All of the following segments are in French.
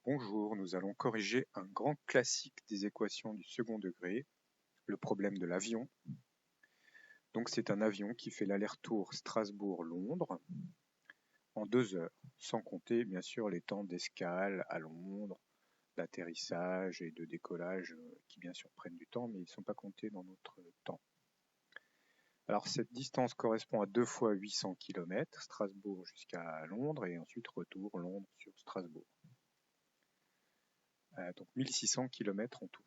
Bonjour, nous allons corriger un grand classique des équations du second degré, le problème de l'avion. Donc c'est un avion qui fait l'aller-retour Strasbourg-Londres en 2 heures, sans compter bien sûr les temps d'escale à Londres, d'atterrissage et de décollage qui bien sûr prennent du temps, mais ils ne sont pas comptés dans notre temps. Alors cette distance correspond à 2 fois 800 km, Strasbourg jusqu'à Londres et ensuite retour Londres sur Strasbourg. Donc 1600 km en tout.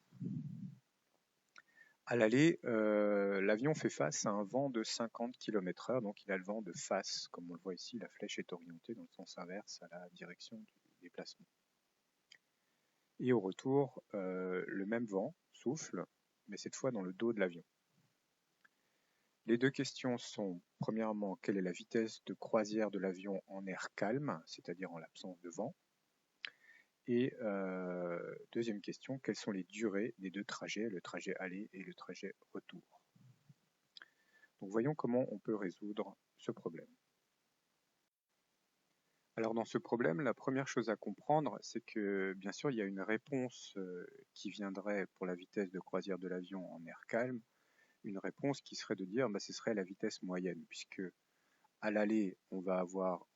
À l'aller, l'avion fait face à un vent de 50 km/h, donc il a le vent de face. Comme on le voit ici, la flèche est orientée dans le sens inverse à la direction du déplacement. Et au retour, le même vent souffle, mais cette fois dans le dos de l'avion. Les deux questions sont, premièrement, quelle est la vitesse de croisière de l'avion en air calme, c'est-à-dire en l'absence de vent. Et deuxième question, quelles sont les durées des deux trajets, le trajet aller et le trajet retour. Donc voyons comment on peut résoudre ce problème. Alors dans ce problème, la première chose à comprendre, c'est que bien sûr il y a une réponse qui viendrait pour la vitesse de croisière de l'avion en air calme, une réponse qui serait de dire ce serait la vitesse moyenne, puisque à l'aller on va avoir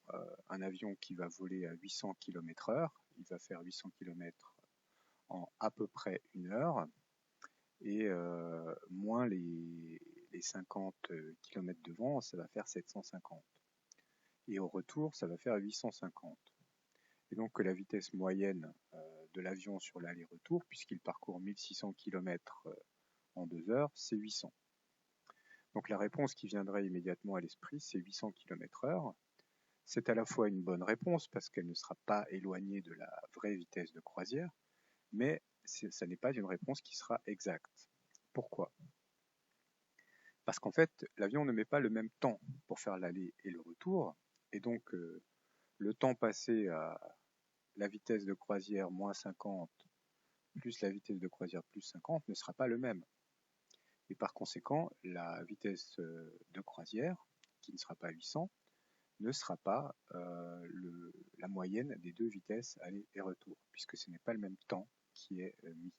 un avion qui va voler à 800 km/h, il va faire 800 km en à peu près 1 heure, et moins les 50 km de vent, ça va faire 750. Et au retour, ça va faire 850. Et donc que la vitesse moyenne de l'avion sur l'aller-retour, puisqu'il parcourt 1600 km en 2 heures, c'est 800. Donc la réponse qui viendrait immédiatement à l'esprit, c'est 800 km/h. C'est à la fois une bonne réponse parce qu'elle ne sera pas éloignée de la vraie vitesse de croisière, mais ça n'est pas une réponse qui sera exacte. Pourquoi ? Parce qu'en fait, l'avion ne met pas le même temps pour faire l'aller et le retour, et donc le temps passé à la vitesse de croisière moins 50 plus la vitesse de croisière plus 50 ne sera pas le même. Et par conséquent, la vitesse de croisière, qui ne sera pas 800, ne sera pas la moyenne des deux vitesses aller et retour, puisque ce n'est pas le même temps qui est mis.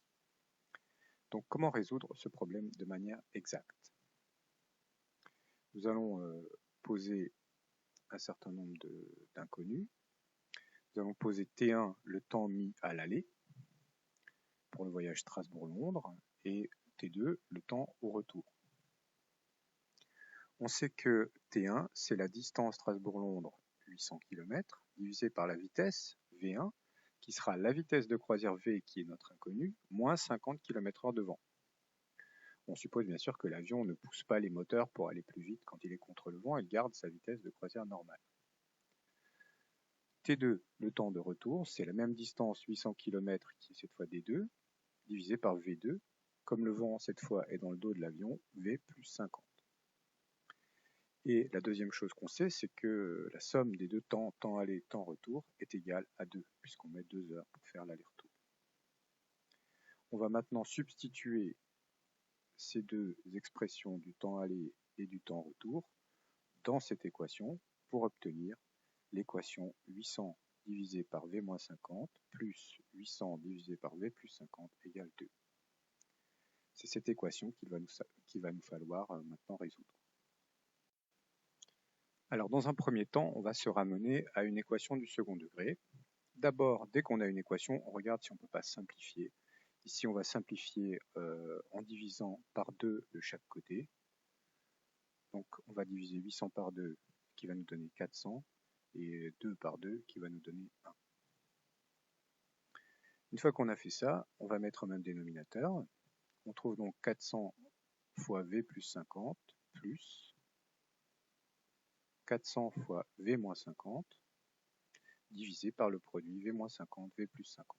Donc comment résoudre ce problème de manière exacte ? Nous allons poser un certain nombre d'inconnus. Nous allons poser T1, le temps mis à l'aller, pour le voyage Strasbourg-Londres, et T2, le temps au retour. On sait que T1, c'est la distance Strasbourg-Londres, 800 km, divisé par la vitesse, V1, qui sera la vitesse de croisière V, qui est notre inconnu, moins 50 km/h de vent. On suppose bien sûr que l'avion ne pousse pas les moteurs pour aller plus vite quand il est contre le vent, il garde sa vitesse de croisière normale. T2, le temps de retour, c'est la même distance 800 km qui est cette fois D2, divisé par V2, comme le vent cette fois est dans le dos de l'avion, V plus 50. Et la deuxième chose qu'on sait, c'est que la somme des deux temps, temps aller, temps retour, est égale à 2, puisqu'on met 2 heures pour faire l'aller-retour. On va maintenant substituer ces deux expressions du temps aller et du temps retour dans cette équation pour obtenir l'équation 800 divisé par V moins 50 plus 800 divisé par V plus 50 égale 2. C'est cette équation qu'il va nous falloir maintenant résoudre. Alors dans un premier temps, on va se ramener à une équation du second degré. D'abord, dès qu'on a une équation, on regarde si on ne peut pas simplifier. Ici, on va simplifier en divisant par 2 de chaque côté. Donc on va diviser 800 par 2 qui va nous donner 400 et 2 par 2 qui va nous donner 1. Une fois qu'on a fait ça, on va mettre au même dénominateur. On trouve donc 400 fois V plus 50 plus 400 fois V moins 50 divisé par le produit V moins 50, V plus 50.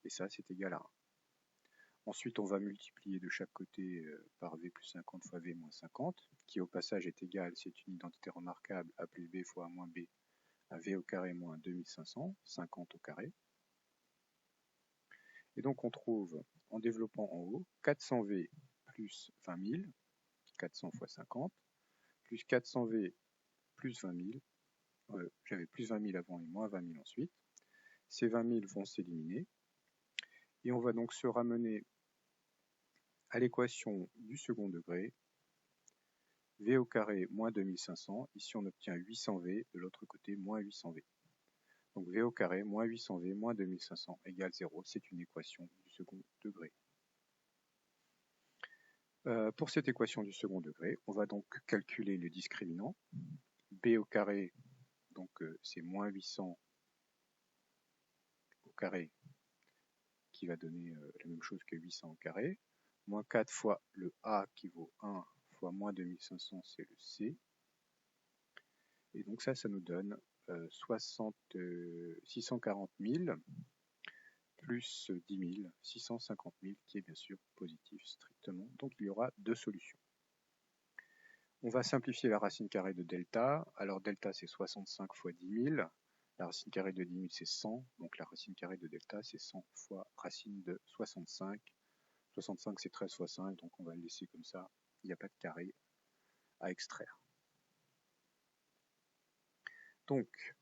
Et ça, c'est égal à 1. Ensuite, on va multiplier de chaque côté par V plus 50 fois V moins 50, qui au passage est égal, c'est une identité remarquable, A plus B fois A moins B, à V au carré moins 2500, 50 au carré. Et donc on trouve, en développant en haut, 400V plus 20 000, 400 fois 50, plus 400V plus 20 000, j'avais plus 20 000 avant et moins 20 000 ensuite, Ces 20 000 vont s'éliminer. Et on va donc se ramener à l'équation du second degré. V au carré moins 2500. Ici, on obtient 800V. De l'autre côté, moins 800V. Donc V au carré moins 800V moins 2500 égale 0. C'est une équation du second degré. Pour cette équation du second degré, on va donc calculer le discriminant. B au carré, donc c'est moins 800 au carré, qui va donner la même chose que 800 au carré. Moins 4 fois le A qui vaut 1 fois moins 2500, c'est le C. Et donc ça nous donne 640 000 plus 10 000, 650 000, qui est bien sûr positif strictement. Donc il y aura deux solutions. On va simplifier la racine carrée de delta. Alors delta c'est 65 fois 10 000. La racine carrée de 10 000 c'est 100. Donc la racine carrée de delta c'est 100 fois racine de 65. 65 c'est 13 fois 5, donc on va le laisser comme ça. Il n'y a pas de carré à extraire. Donc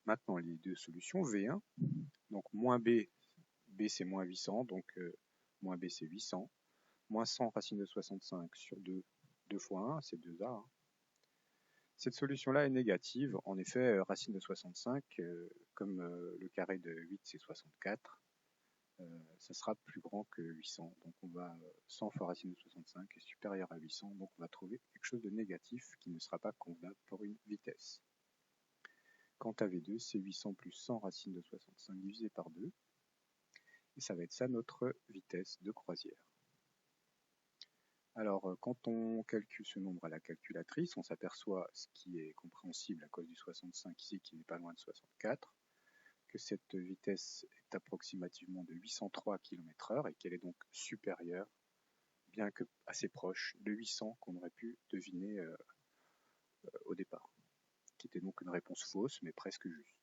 maintenant les deux solutions, V1, donc moins B, B c'est moins 800, donc moins B c'est 800, moins 100 racine de 65 sur 2, 2 fois 1, c'est 2A. Hein. Cette solution-là est négative, en effet, racine de 65, comme le carré de 8 c'est 64, ça sera plus grand que 800, donc on va 100 fois racine de 65 est supérieur à 800, donc on va trouver quelque chose de négatif qui ne sera pas convenable pour une vitesse. Quant à V2, c'est 800 plus 100 racine de 65 divisé par 2. Et ça va être ça notre vitesse de croisière. Alors, quand on calcule ce nombre à la calculatrice, on s'aperçoit, ce qui est compréhensible à cause du 65 ici, qui n'est pas loin de 64, que cette vitesse est approximativement de 803 km/h et qu'elle est donc supérieure, bien que assez proche, de 800 qu'on aurait pu deviner au départ, qui était donc une réponse fausse, mais presque juste.